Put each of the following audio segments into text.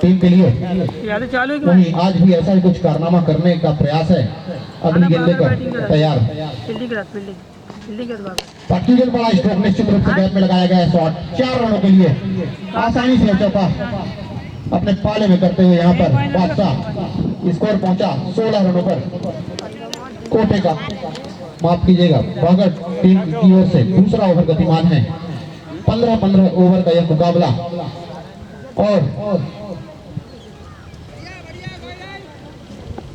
Team के लिए। वहीं आज भी ऐसा ही कुछ कारनामा करने का प्रयास है। अगली गेंद लेकर तैयार। बाकी गेंद बड़ा स्ट्रोक निश्चित रूप से गैप में लगाया गया है। शॉट 4 रनों के लिए आसानी से चौका अपने पाले में करते हुए यहाँ पर बादशाह स्कोर पहुंचा 16 रनों पर। कोटे का माफ कीजिएगा बागड़ टीम की ओर से दूसरा ओवर गतिमान है। 15-15 ओवर का यह मुकाबला और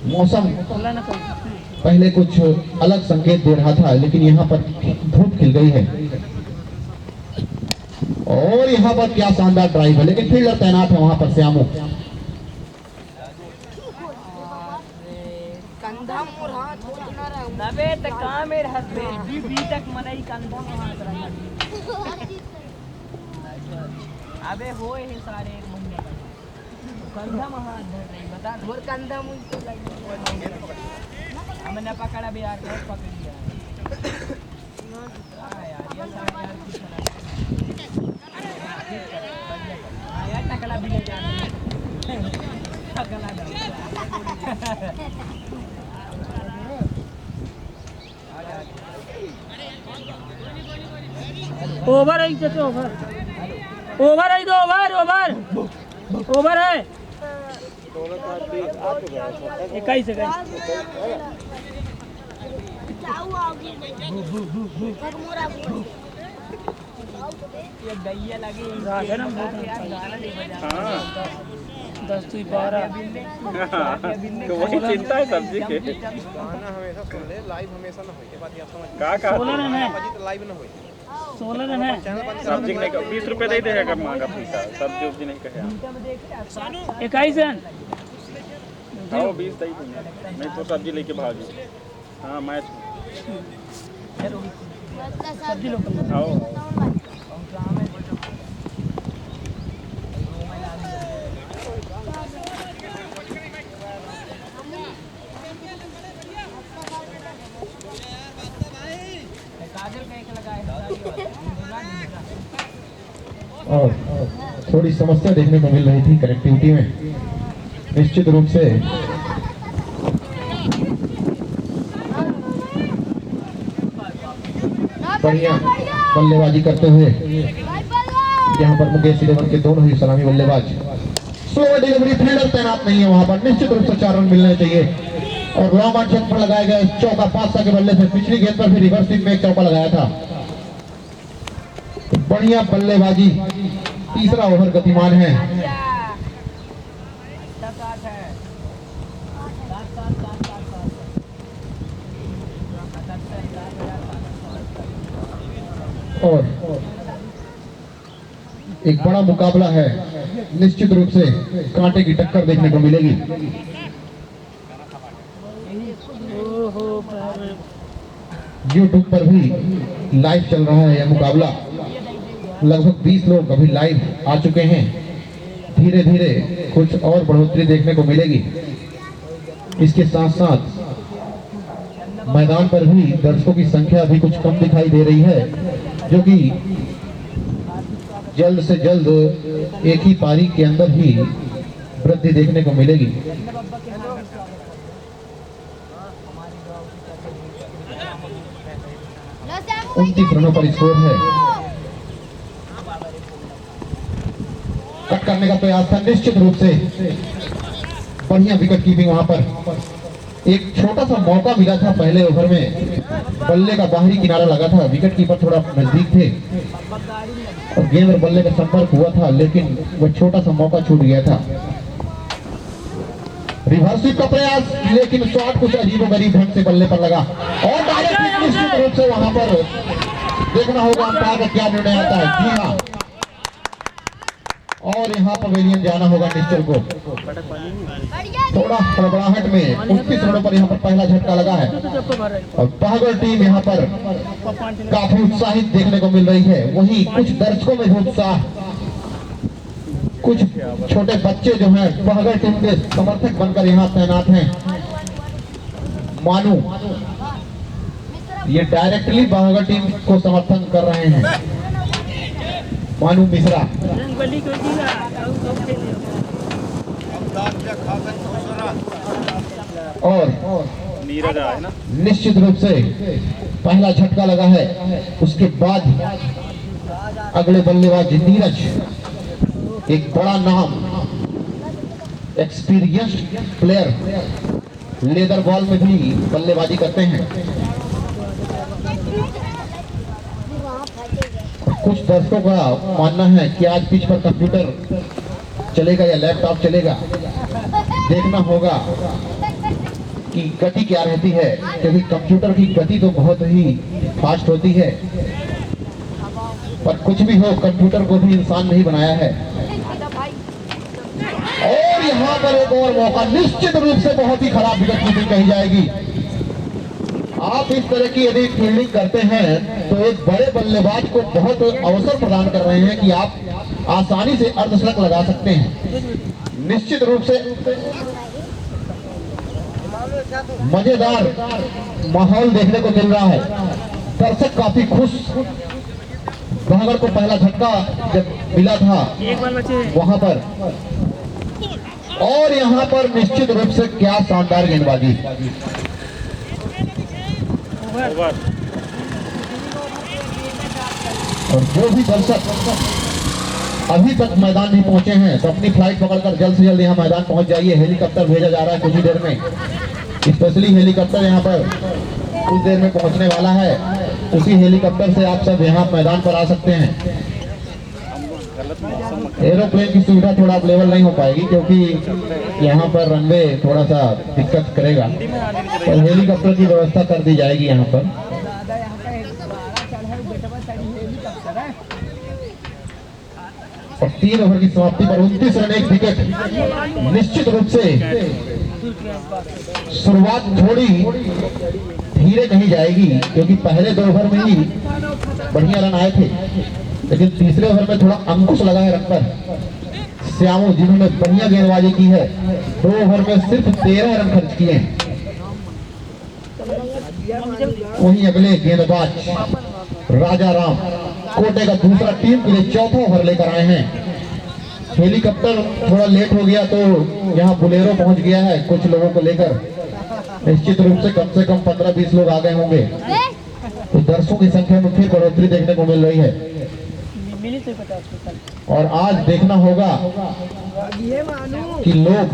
मौसम पहले कुछ अलग संकेत दे रहा था, लेकिन यहाँ पर धूप खिल गई है और यहाँ पर क्या शानदार ड्राइव है, लेकिन फील्डर तैनात है वहां पर श्यामू। अबे हो सारे कंधा महा बता मोर कंधा मुझको हमने पकड़ा भी यार पकड़ लिया यार ये सारा यार यार टकला भी ले जाते टकला ओवर है तो ओवर ओवर है तो ओवर है 21 ये गैया लगी दस 12 तो वही चिंता है सब्जी के हमेशा सुन ले, लाइव हमेशा ना होए के बात आप समझ का 16 रन है लाइव ना होए 16 रन है। सब्जी नहीं 20 रुपए दे देगा कब मांगा पैसा सब्जी उब्जी नहीं कहे 21 रन आओ 20 दे दूंगा नहीं तो सब्जी लेके भागी। हाँ मैच सब्जी लोग आओ और थोड़ी समस्या देखने को मिल रही थी कनेक्टिविटी में। निश्चित रूप से बढ़िया बल्लेबाजी करते हुए यहाँ पर मुकेश 11 के दोनों ही सलामी बल्लेबाज। स्लो डिलीवरी फील्डर तैनात नहीं है वहां पर। निश्चित रूप से 4 रन मिलने चाहिए और रोमांचक पर लगाया गया चौका पासा के बल्ले से। पिछली गेंद पर भी रिवर्स स्विंग में एक चौका लगाया था। बढ़िया बल्लेबाजी। तीसरा ओवर गतिमान है। और एक बड़ा मुकाबला है। निश्चित रूप से कांटे की टक्कर देखने को मिलेगी। YouTube पर भी लाइव चल रहा है यह मुकाबला। लगभग 20 लोग अभी लाइव आ चुके हैं। धीरे धीरे कुछ और बढ़ोतरी देखने को मिलेगी। इसके साथ साथ मैदान पर भी दर्शकों की संख्या अभी कुछ कम दिखाई दे रही है, जो कि जल्द से जल्द एक ही पारी के अंदर ही वृद्धि देखने को मिलेगी। उनतीस रनों पर स्कोर है। कट करने का प्रयास था। निश्चित रूप से बढ़िया विकेट कीपिंग वहां पर। एक छोटा सा मौका मिला था पहले ओवर में। बल्ले का बाहरी किनारा लगा था, विकेट कीपर थोड़ा नजदीक थे और गेंद और बल्ले का संपर्क हुआ था, लेकिन वह छोटा सा मौका छूट गया था। रिवर्स स्वीप का प्रयास, लेकिन शॉट कुछ अजीबोगरीब ढंग से बल्ले पर लगा और डायरेक्ट निश्चित रूप से वहां पर देखना होगा अंपायर का क्या निर्णय आता है। जी हाँ, और यहाँ पवेलियन जाना होगा निश्चल को। थोड़ा हड़बड़ाहट में 29 रनों पर यहाँ पर पहला झटका लगा है और बहादुर टीम यहाँ पर काफी उत्साहित देखने को मिल रही है। वहीं कुछ दर्शकों में भी उत्साह। कुछ छोटे बच्चे जो हैं बहादुर टीम के समर्थक बनकर यहाँ तैनात हैं। मानू ये डायरेक्टली बहादुर टीम को समर्थन कर रहे हैं। मानू मिश्रा और नीरज आया है ना। निश्चित रूप से पहला झटका लगा है, उसके बाद अगले बल्लेबाज नीरज, एक बड़ा नाम, एक्सपीरियंस्ड प्लेयर, लेदर बॉल में भी बल्लेबाजी करते हैं। कुछ दर्शकों का मानना है कि आज पिच पर कंप्यूटर चलेगा या लैपटॉप चलेगा, देखना होगा कि गति क्या रहती है, क्योंकि कंप्यूटर की गति तो बहुत ही फास्ट होती है, पर कुछ भी हो कंप्यूटर को भी इंसान नहीं बनाया है। और यहाँ पर एक और मौका, निश्चित रूप से बहुत ही खराब विकेट कीपिंग कही जाएगी। आप इस तरह की यदि फील्डिंग करते हैं तो एक बड़े बल्लेबाज को बहुत अवसर प्रदान कर रहे हैं कि आप आसानी से अर्धशतक लगा सकते हैं। निश्चित रूप से मजेदार माहौल देखने को मिल रहा है, दर्शक काफी खुश। भागड़ को पहला झटका जब मिला था एक बार बचे। वहां पर, और यहाँ पर निश्चित रूप से क्या शानदार गेंदबाजी। ओवर। और जो भी दर्शक अभी तक मैदान नहीं पहुंचे हैं तो अपनी फ्लाइट पकड़कर जल्द से जल्द यहाँ मैदान पहुंच जाइए। हेलीकॉप्टर भेजा जा रहा है कुछ ही देर में, स्पेशली हेलीकॉप्टर यहाँ पर कुछ देर में पहुंचने वाला है। उसी हेलीकॉप्टर से आप सब यहाँ मैदान पर आ सकते हैं। एरोप्लेन की सुविधा थोड़ा अवेलेबल नहीं हो पाएगी क्योंकि यहाँ पर रनवे थोड़ा सा दिक्कत करेगा, और हेलीकॉप्टर की व्यवस्था कर दी जाएगी यहाँ पर। और 3 ओवर की समाप्ति पर 29 रन 1 विकेट। निश्चित रूप से शुरुआत थोड़ी धीरे कही जाएगी क्योंकि पहले 2 ओवर में ही बढ़िया रन आए थे, लेकिन तीसरे ओवर में थोड़ा अंकुश लगा है रन पर। श्यामू जिन्होंने बढ़िया गेंदबाजी की है, 2 ओवर में सिर्फ 13 रन खर्च किए हैं। वहीं अगले गेंदबाज राजा राम कोटे का दूसरा टीम के लिए चौथा ओवर लेकर आए हैं। हेलीकॉप्टर थोड़ा लेट हो गया तो यहाँ बुलेरो पहुंच गया है कुछ लोगों को लेकर। निश्चित रूप से कम 15-20 लोग आ गए होंगे, तो दर्शकों की संख्या में फिर बढ़ोतरी देखने को मिल रही है। और आज देखना होगा कि लोग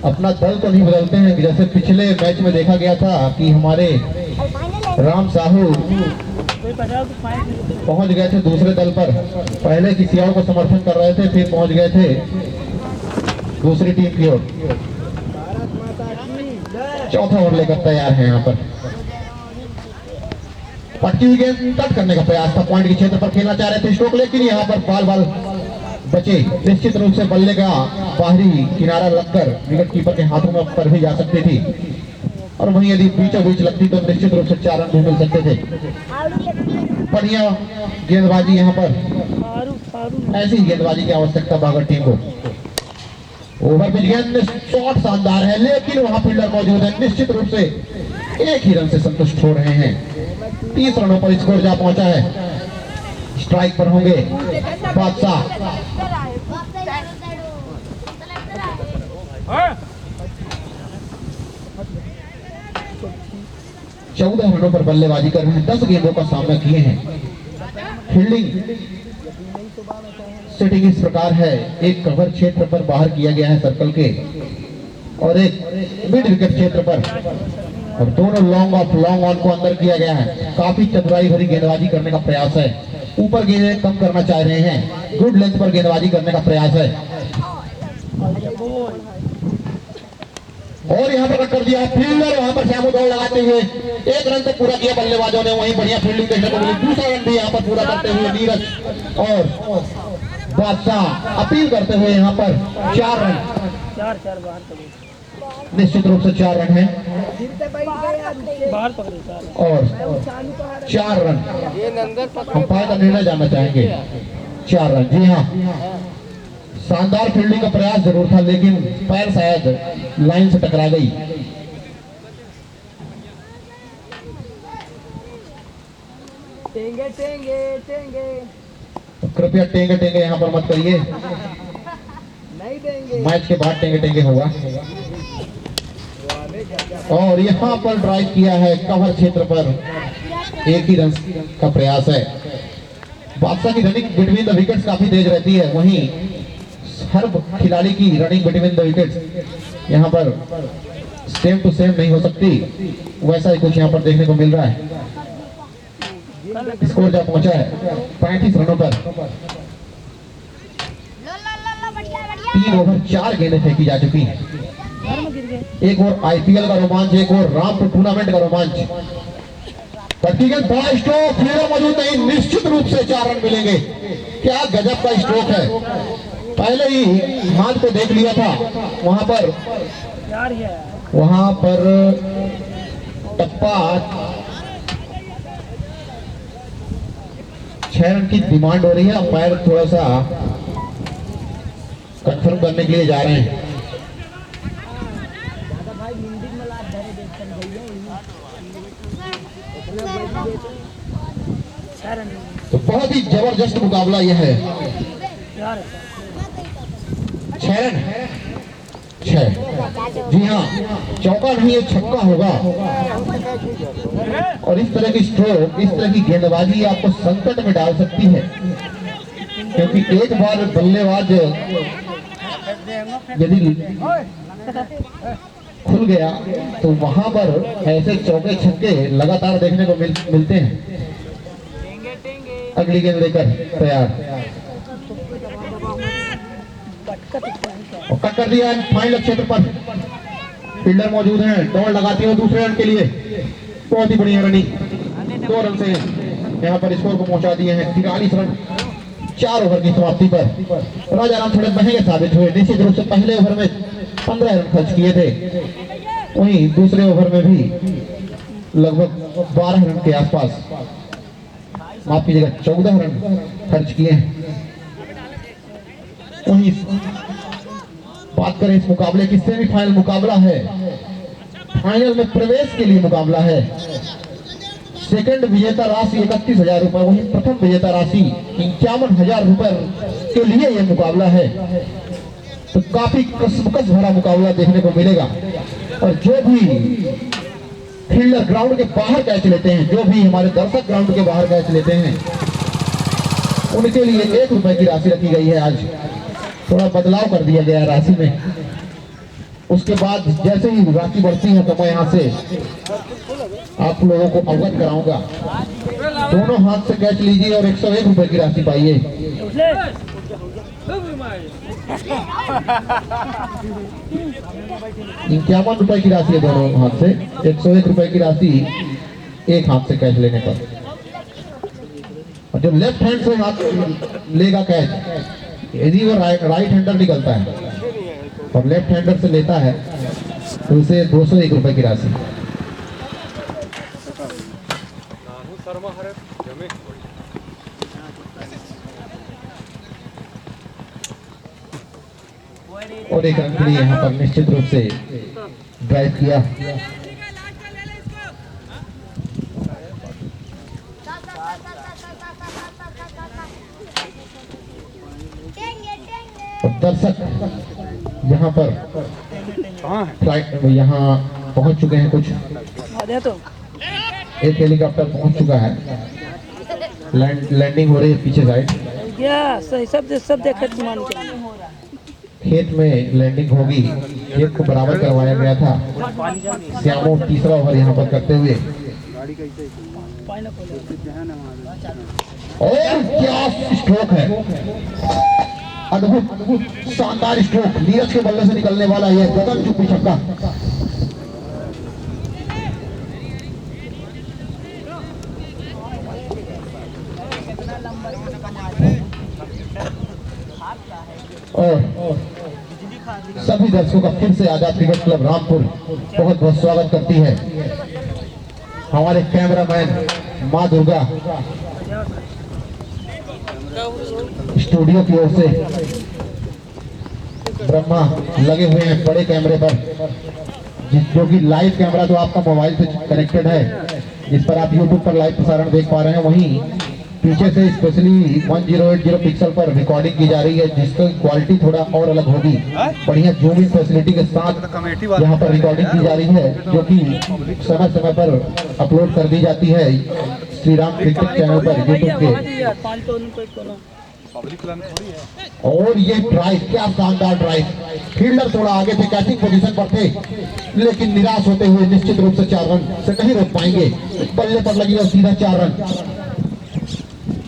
अपना दल तो नहीं बदलते हैं, जैसे पिछले मैच में देखा गया था कि हमारे राम साहू पहुंच गए थे दूसरे दल पर। पहले किसी और को समर्थन कर रहे थे, फिर पहुंच गए थे दूसरी टीम की ओर। चौथा ओवर लेकर तैयार है यहाँ पर। पटकी हुई गेंद कट करने का प्रयास था, पॉइंट के क्षेत्र पर खेलना चाह रहे थे स्ट्रोक, लेकिन यहाँ पर बाल बचे। निश्चित रूप से बल्ले का बाहरी किनारा लगकर विकेट कीपर के हाथों में पर भी जा सकती थी, और वहीं यदि बीचों बीच लगती तो निश्चित रूप से 4 रन भी मिल सकते थे। बढ़िया गेंदबाजी यहाँ पर, ऐसी गेंदबाजी की आवश्यकता भागड़ टीम को। ओवर पिच गेंद शॉट शानदार है, लेकिन वहां फील्डर मौजूद है। निश्चित रूप से 1 ही रन से संतुष्ट हो रहे हैं। 30 रनों पर स्कोर जा पहुंचा है। स्ट्राइक पर होंगे बादशाह। 14 रनों पर बल्लेबाजी कर रहे हैं, 10 गेंदों का सामना किए हैं। फील्डिंग सेटिंग इस प्रकार है, एक कवर क्षेत्र पर बाहर किया गया है सर्कल के, और एक मिड विकेट क्षेत्र पर, और दोनों लॉन्ग ऑफ लॉन्ग ऑन को अंदर किया गया है। काफी चतुराई भरी गेंदबाजी करने का प्रयास है। ऊपर गेंदें कम करना चाह रहे हैं, गुड लेंथ पर गेंदबाजी करने का प्रयास है। और यहाँ पर कर दिया फील्डर, वहां पर श्यामू दौड़ लगाते हुए 1 रन तक पूरा किया बल्लेबाजों ने। वहीं बढ़िया फील्डिंग देखने को मिली। दूसरा रन भी यहाँ पर पूरा करते हुए नीरज और बादशाह अपील करते हुए यहाँ पर 4 रन। निश्चित रूप से 4 रन है और 4 रन। अंपायर का निर्णय जानना चाहेंगे। 4 रन, जी हाँ, शानदार फील्डिंग का प्रयास जरूर था, लेकिन पैर शायद लाइन से टकरा गई। टेंगे टेंगे टेंगे तो कृपया टेंगे टेंगे यहाँ पर मत करिए, नहीं देंगे। मैच के बाद टेंगे टेंगे होगा। और यहाँ पर ड्राइव किया है कवर क्षेत्र पर, एक ही रन का प्रयास है। बादशाह की रनिंग बिटवीन द विकेट्स काफी तेज रहती है, वहीं हर खिलाड़ी की रनिंग बिटवीन द विकेट्स यहाँ पर सेम टू सेम नहीं हो सकती, वैसा ही कुछ यहाँ पर देखने को मिल रहा है। स्कोर जब पहुंचा है 35 रनों पर। 3 ओवर 4 गेंदें फेंकी जा चुकी हैं। एक और आईपीएल का रोमांच, एक और रामपुर टूर्नामेंट का रोमांच। बड़ा स्ट्रोक मौजूद नहीं, निश्चित रूप से 4 रन मिलेंगे। क्या गजब का स्ट्रोक है, पहले ही हाथ को देख लिया था। वहां पर टप्पा 6 रन की डिमांड हो रही है। अंपायर थोड़ा सा कंफर्म करने के लिए जा रहे हैं। तो बहुत ही जबरदस्त मुकाबला यह है। 6 रन, 6। जी हाँ, चौका नहीं, छक्का होगा। और इस तरह की स्ट्रोक, इस तरह की गेंदबाजी आपको संकट में डाल सकती है, क्योंकि एक बार बल्लेबाज यदि खुल गया तो वहां पर ऐसे चौके छक्के लगातार देखने को मिलते हैं। अगली गेंद लेकर तैयार, और कट कर दिया फाइनल क्षेत्र पर। फील्डर मौजूद हैं, दौड़ लगाती है दूसरे रन के लिए। बहुत ही बढ़िया रनिंग, 2 रन से यहाँ पर स्कोर को पहुंचा दिए हैं। 43 रन 4 ओवर की समाप्ति पर। राजा राम थोड़े महंगे साबित हुए। निश्चित रूप से पहले ओवर में 15 रन खर्च किए थे, वहीं दूसरे ओवर में भी लगभग 12 रन के आसपास, माफ कीजिएगा 14 रन खर्च किए हैं। वहीं बात करें इस मुकाबले की, सेमीफाइनल मुकाबला है, फाइनल में प्रवेश के लिए मुकाबला है। सेकंड विजेता राशि 31,000 रुपए, वहीं प्रथम विजेता राशि 51,000 रुपए के लिए यह मुकाबला है। तो काफी कसमकस भरा मुकाबला देखने को मिलेगा। और जो भी फील्डर ग्राउंड के बाहर कैच लेते हैं, जो भी हमारे दर्शक ग्राउंड के बाहर कैच लेते हैं, उनके लिए 1 रुपए की राशि रखी गई है। आज थोड़ा बदलाव कर दिया गया राशि में। उसके बाद जैसे ही राशि बढ़ती है तो मैं यहाँ से आप लोगों को अवगत कराऊंगा। दोनों हाथ से कैच लीजिए और 101 रुपए की राशि पाइए। 51 रुपए की राशि है दोनों हाथ से। 101 रुपए की राशि एक हाथ से कैच लेने पर। और जो लेफ्ट हैंड से हाथ लेगा कैच, यदि वो राइट हैंडर निकलता है और लेफ्ट हैंडर से लेता है तो उसे 201 रुपए की राशि। और 1 रन के लिए यहाँ पर निश्चित रूप से ड्राइव किया। दर्शक यहाँ पर फ्लाइट यहाँ पहुंच चुके हैं। कुछ एक हेलीकॉप्टर पहुंच चुका है, लैंडिंग हो रही है पीछे साइड। सही सब देखे। खेत में लैंडिंग होगी, खेत को बराबर करवाया गया था। श्यामो तीसरा ओवर यहाँ पर करते हुए, और क्या स्ट्रोक है, अद्भुत शानदार स्ट्रोक। नीरज के बल्ले से निकलने वाला यह गगन चुप्पी छक्का। और सभी दर्शकों का फिर से आजाद क्रिकेट क्लब रामपुर बहुत बहुत स्वागत करती है। हमारे कैमरामैन माँ दुर्गा स्टूडियो की ओर से ब्रह्मा लगे हुए हैं बड़े कैमरे पर, जो कि लाइव कैमरा तो आपका मोबाइल से कनेक्टेड है, जिस पर आप यूट्यूब पर लाइव प्रसारण देख पा रहे हैं। वहीं पीछे से स्पेशली 1080 पिक्सल पर रिकॉर्डिंग की जा रही है, जिसकी क्वालिटी थोड़ा और अलग होगी। बढ़िया जूम इन फैसिलिटी के साथ यहाँ पर रिकॉर्डिंग की जा रही है, जो कि समय समय पर अपलोड कर दी जाती है श्री राम क्रिकेट चैनल पर यूट्यूब के। और ये ड्राइव, क्या शानदार ड्राइव। फील्डर थोड़ा आगे थे, कैचिंग पोजीशन पर थे, लेकिन निराश होते हुए निश्चित रूप से 4 रन से नहीं रोक पाएंगे। बल्ले पर लगी और सीधा 4 रन।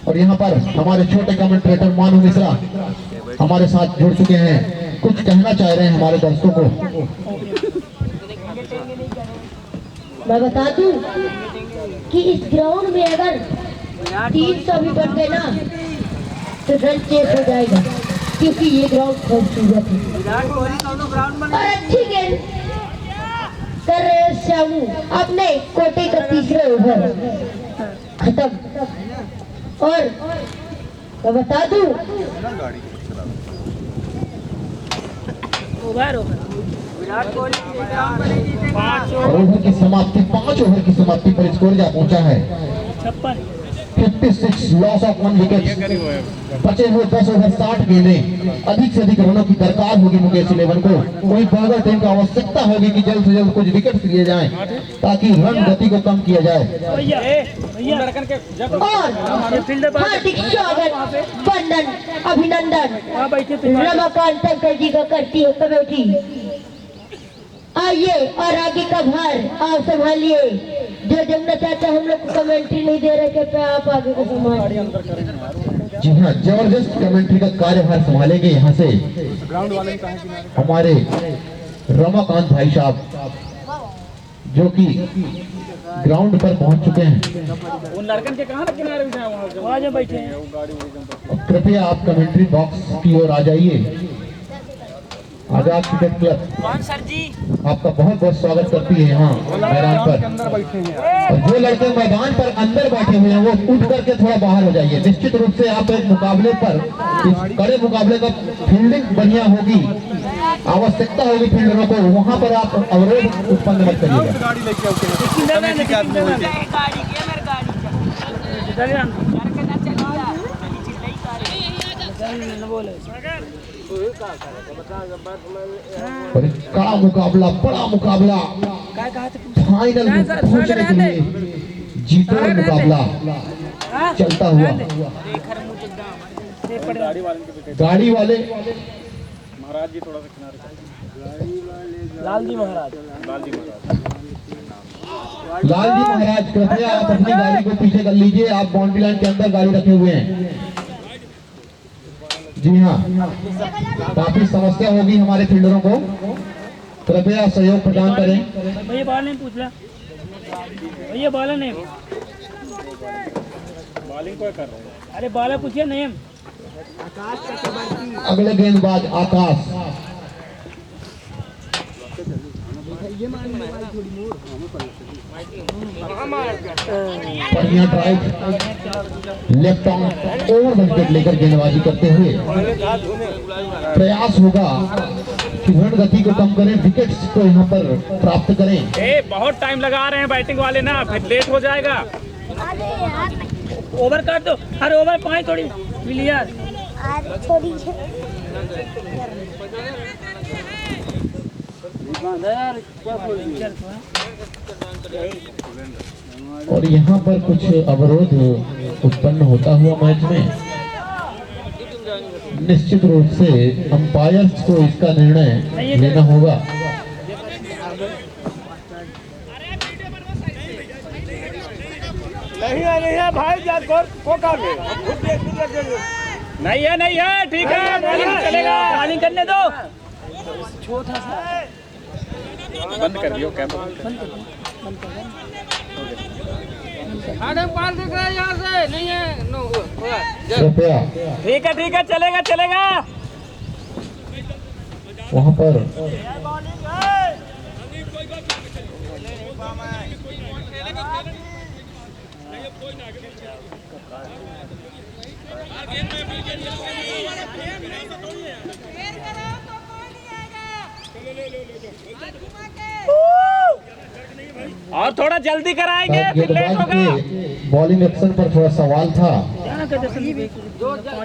और यहाँ पर हमारे छोटे कमेंटेटर मानू मिश्रा हमारे साथ जुड़ चुके हैं, कुछ कहना चाह रहे हैं हमारे दर्शकों को। मैं बता दूं कि इस ग्राउंड में अगर 300 भी बढ़ गए ना तो रन चेस हो जाएगा, क्योंकि ये ग्राउंड खूबसूरत है और अच्छी गेंद कर रहे हैं श्यामू। अपने कोटे का तीसरा ओवर खत्म। और मैं बता दूं ओवर की समाप्ति, 5 ओवर की समाप्ति पर स्कोर जा पहुंचा है 56 लॉस ऑफ 1 विकेट। बचे हुए 10 ओवर 60 गेंदें। अधिक से अधिक रनों की दरकार होगी मुकेश 11 को। कोई बॉलर टीम को आवश्यकता होगी कि जल्द से जल्द कुछ विकेट लिए जाएं, ताकि रन गति को कम किया जाए। और हार्दिक स्वागत, वंदन, अभिनंदन रमाकांत शंकर जी का करती है कमेटी। आइए और आगे का भार आप संभालिए। जो जमुना चाचा हम लोग को कमेंट्री नहीं दे रहे, कृपया आप आगे का संभालिए। जी हाँ, जबरदस्त कमेंट्री का कार्यभार संभालेंगे यहाँ से हमारे रमाकांत भाई साहब, जो कि ग्राउंड पर पहुंच चुके हैं। कृपया आप कमेंट्री बॉक्स की ओर आ जाइए। आजाद क्रिकेट क्लब कौन सर जी? आपका बहुत बहुत स्वागत करती है यहाँ मैदान पर। और जो लड़के मैदान पर अंदर बैठे हुए हैं वो उठ करके थोड़ा बाहर हो जाइए। निश्चित रूप से आप एक मुकाबले पर, इस कड़े मुकाबले का फील्डिंग बढ़िया होगी, आवश्यकता होगी फील्डरों को, वहाँ पर आप अवरोध उत्पन्न मत करिएगा। और कड़ा मुकाबला, बड़ा मुकाबला, फाइनल में पहुंचने के लिए जीतोड़ मुकाबला चलता हुआ। गाड़ी वाले महाराज जी थोड़ा सा किनारे, लाल जी महाराज, लाल जी महाराज कृपया आप अपनी गाड़ी को पीछे कर लीजिए। आप बाउंड्री लाइन के अंदर गाड़ी रखे हुए हैं। जी हाँ, काफी समस्या होगी हमारे फील्डरों को, कृपया सहयोग प्रदान करें। भैया बॉल नहीं पूछ ला, भैया बॉल नहीं, बॉलिंग कोई कर रहे हैं। अरे बॉल पूछिए नहीं। अगले गेंदबाज आकाश, बढ़िया drive, left on over wicket लेकर गेंदबाजी करते हुए प्रयास होगा कि रन गति को कम करें, विकेट्स को यहाँ पर प्राप्त करें। बहुत टाइम लगा रहे हैं बैटिंग वाले ना, फिर लेट हो जाएगा। ओवर कर दो, अरे ओवर 5 थोड़ी मिली यार। और यहाँ पर कुछ अवरोध उत्पन्न होता हुआ मैच में, निश्चित रूप से अंपायर्स को इसका निर्णय लेना होगा। नहीं है भाई, नहीं है, ठीक है, बॉलिंग चलेगा, बॉलिंग करने दो। बंद कर दियो कैमरा। दिख रहा है यहाँ से, नहीं है नो, कृपया ठीक है, चलेगा। वहाँ पर और थोड़ा जल्दी कराएंगे, फिर लेट गेंदबाज होगा। के बॉलिंग एक्शन पर थोड़ा सवाल था। के जैसे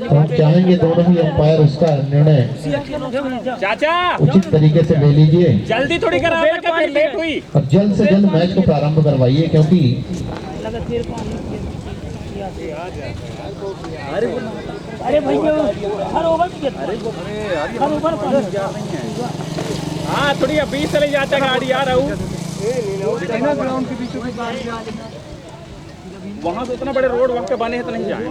हम चाहेंगे दोनों ही अंपायर उसका निर्णय चाचा उचित तरीके से ले लीजिए जल्दी थोड़ी करा फिर लेट हुई। और जल्द से जल्द मैच को प्रारंभ करवाइए, क्योंकि अरे भैया हर ओवर हर ओवर हाँ थोड़ी अब 20 चले जाता गाड़ी आ रहा हूँ वहाँ तो इतना बड़े रोड वहाँ पे बने हैं तो नहीं जाए।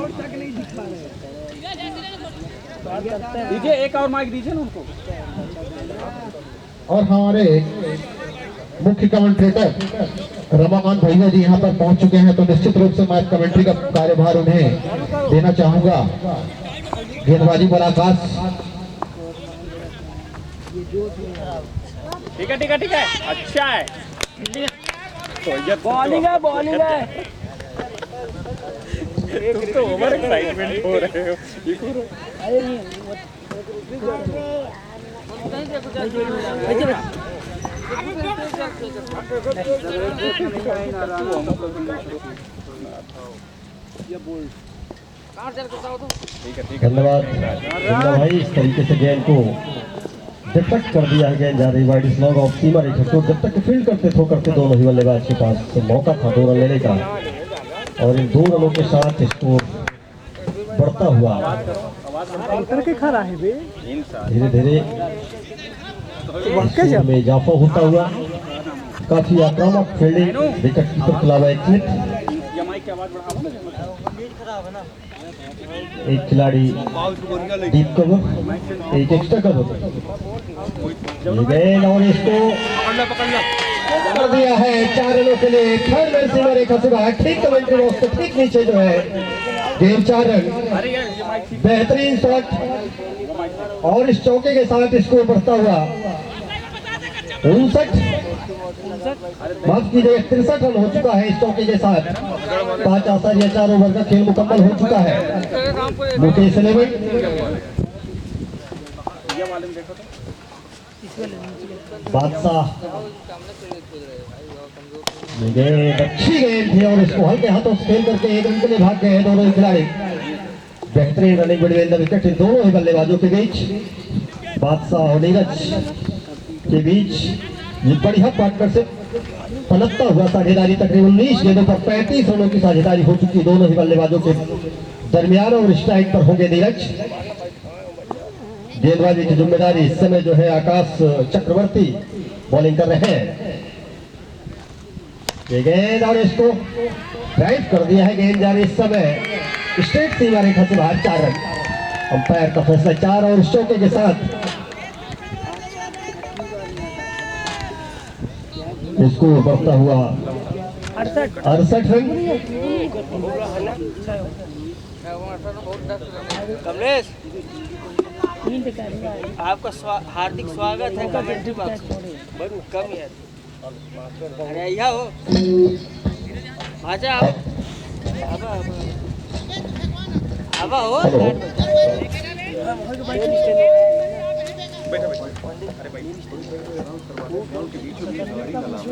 दीजिए एक और माइक दीजिए ना उनको। और हमारे मुख्य कमेंटेटर रमाकांत भैया जी यहाँ पर पहुँच चुके हैं, तो निश्चित रूप से मैच कमेंट्री का कार्यभार उन्हें देना चाहूंगा। गेंदबाजी पर आकाश, ठीक है ठीक है ठीक है, अच्छा है बॉलिंग है बॉलिंग है। तुम तो ओवर एक्साइटमेंट हो रहे हो। अरे नहीं धन्यवाद भाई। इस तरीके से गेंद को डिफेक्ट कर दिया है, गेंद जा रही वाइड स्लॉग ऑफ सीमा रेखा को। जब तक फील्ड करते थ्रो करते दोनों ही बल्लेबाज के पास तो मौका था 2 रन लेने का, और इन 2 रनों के साथ स्कोर बढ़ता हुआ धीरे धीरे स्कोर में इजाफा होता हुआ। काफी आक्रामक फील्डिंग विकेट कीपर के अलावा एक मिनट, एक खिलाड़ी डीप कवर, एक एक्स्ट्रा कवर गेंद, और इसको कर दिया है 4 रनों के लिए। थर्ड मैन सीमा रेखा से बाहर, ठीक कमेंट्री बॉक्स के ठीक नीचे जो है गेंद 4 रन। बेहतरीन शॉट, और इस चौके के साथ स्कोर बढ़ता हुआ 59, माफ कीजिए 63 रन हो चुका है इस चौके के साथ। 5.4 ओवर का खेल मुकम्मल हो चुका है। मुकेश 11, बादशाह गेंद अच्छी गेंद थी, और इसको हल्के हाथों से खेल करके 1 रन के लिए भाग गए हैं दोनों ही खिलाड़ी। बेहतरीन रनिंग बिटवीन द विकेट इन दोनों ही बल्लेबाजों के बीच। बादशाह और नीरज के बीच ये बढ़िया पार्टनरशिप पनपता हुआ साझेदारी तकरीबन 19 गेंदों पर 35 रनों की साझेदारी हो चुकी दोनों ही बल्लेबाजों के दरमियान, और स्ट्राइक पर होंगे नीरज। गेंदबाजी की जिम्मेदारी इस समय जो है आकाश चक्रवर्ती बॉलिंग कर रहे हैं। ये गेंद, और इसको ड्राइव कर दिया है, गेंद जा रही इस समय स्ट्रेट सीमा रेखा से बाहर। 4 रन, अंपायर का फैसला 4, और इस चौके के साथ इसको बढ़ता हुआ 68 रन। कमलेश आपका हार्दिक स्वागत है कमेंट्री बॉक्स में। कम है अरे आइया हो आजा अब हो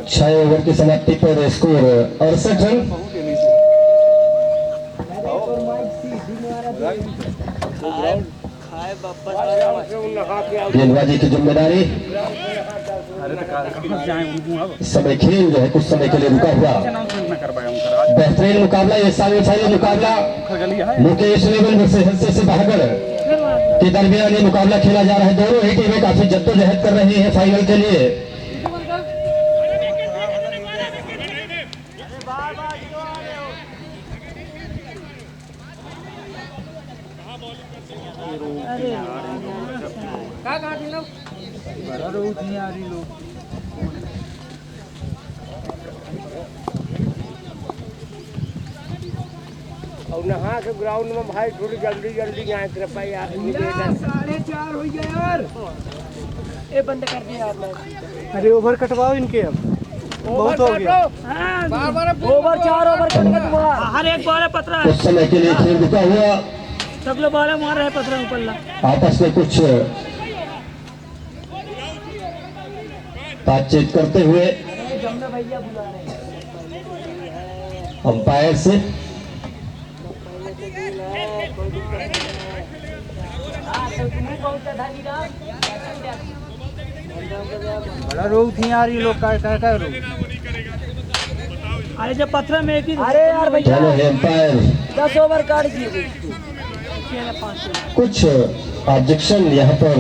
6 ओवर की समाप्ति पर स्कोर 68 रन। गेंदबाजी की जिम्मेदारी इस समय खेल जो है कुछ समय के लिए रुका हुआ। बेहतरीन मुकाबला, ये सेमीफाइनल मुकाबला मुकेश 11 वर्सेस से बहादुर के दरमियान ये मुकाबला खेला जा रहा है। दोनों ही टीमें काफी जद्दोजहद कर रही हैं फाइनल के लिए। और नहा के ग्राउंड में भाई थोड़ी जल्दी जल्दी यहाँ कृपया यार। 4:30 हो गया यार, ये बंद कर दिया आपने। अरे ओवर कटवाओ इनके, अब बहुत हो गया। ओवर 4 ओवर कटवा तुम्हारा, हर एक बॉल है पतरा है। उस समय के लिए खेल रुका हुआ, सब लोग बॉल मार रहे हैं पतरा ऊपर। आपस में कुछ बातचीत करते हुए अंपायर से बड़ा रोग थी यार ये लोग का रोग। अरे जब पत्थर में एक ही अरे यार भैया दोनों ही एम्पायर 10 ओवर काट दिए। कुछ ऑब्जेक्शन यहाँ पर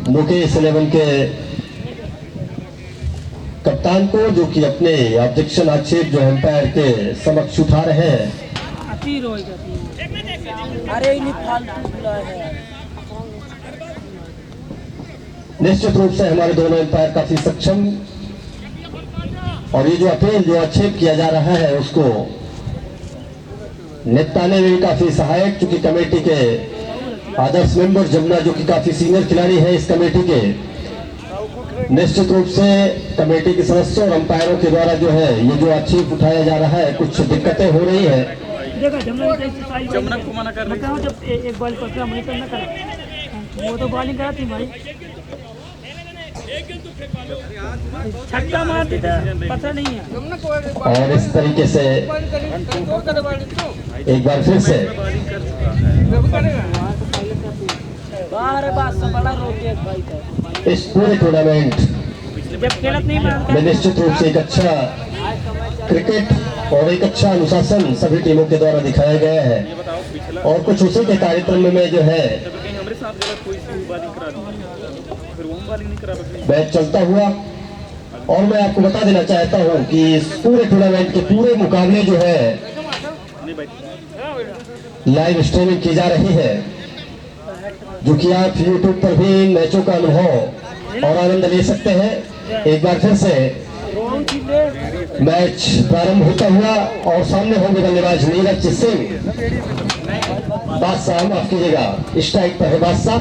मुकेश 11 के कप्तान को, जो कि अपने ऑब्जेक्शन आक्षेप जो एम्पायर के समक्ष उठा रहे हैं। अति रोई जाती अरे इन्हीं फालतू बुलाए हैं। निश्चित रूप से हमारे दोनों एम्पायर काफी सक्षम, और ये जो अपील जो आक्षेप किया जा रहा है उसको निपटाने में भी काफी सहायक, क्योंकि कमेटी के आदर्श मेंबर जमुना जो कि काफी सीनियर खिलाड़ी है इस कमेटी के, निश्चित रूप से कमेटी के सदस्यों और अंपायरों के द्वारा जो है ये जो आक्षेप उठाया जा रहा है, कुछ दिक्कतें हो रही है। देखा जमुना को मना कर रही मैं कहूँ जब एक बॉल पकड़ा मुझे तो न करा, वो तो बॉलिंग करा थी भाई, छक्का मारती पता नहीं है। और इस तरीके से एक बार फिर से बाहर बात से बड़ा रोग है भाई का। इस पूरे टूर्नामेंट जब खेलत नहीं मारता में निश्चित रूप से एक अच्छा क्रिकेट और एक अच्छा अनुशासन सभी टीमों के द्वारा दिखाया गया है, और कुछ उसी के कार्यक्रम में जो है हमारे साथ गलत कोई सी बॉलिंग करा दी, फिर वो बॉलिंग नहीं करा सकते। मैच चलता हुआ। और मैं आपको बता देना चाहता हूं कि इस पूरे टूर्नामेंट के पूरे मुकाबले जो है नहीं भाई लाइव स्ट्रीमिंग की जा रही है, जो कि आप यूट्यूब पर भी मैचों का अनुभव और आनंद ले सकते हैं। एक बार फिर से मैच प्रारंभ होता हुआ, और सामने होंगे बल्लेबाज नीरज सिंह। बादशाह माफ कीजिएगा, स्ट्राइक पर है बादशाह।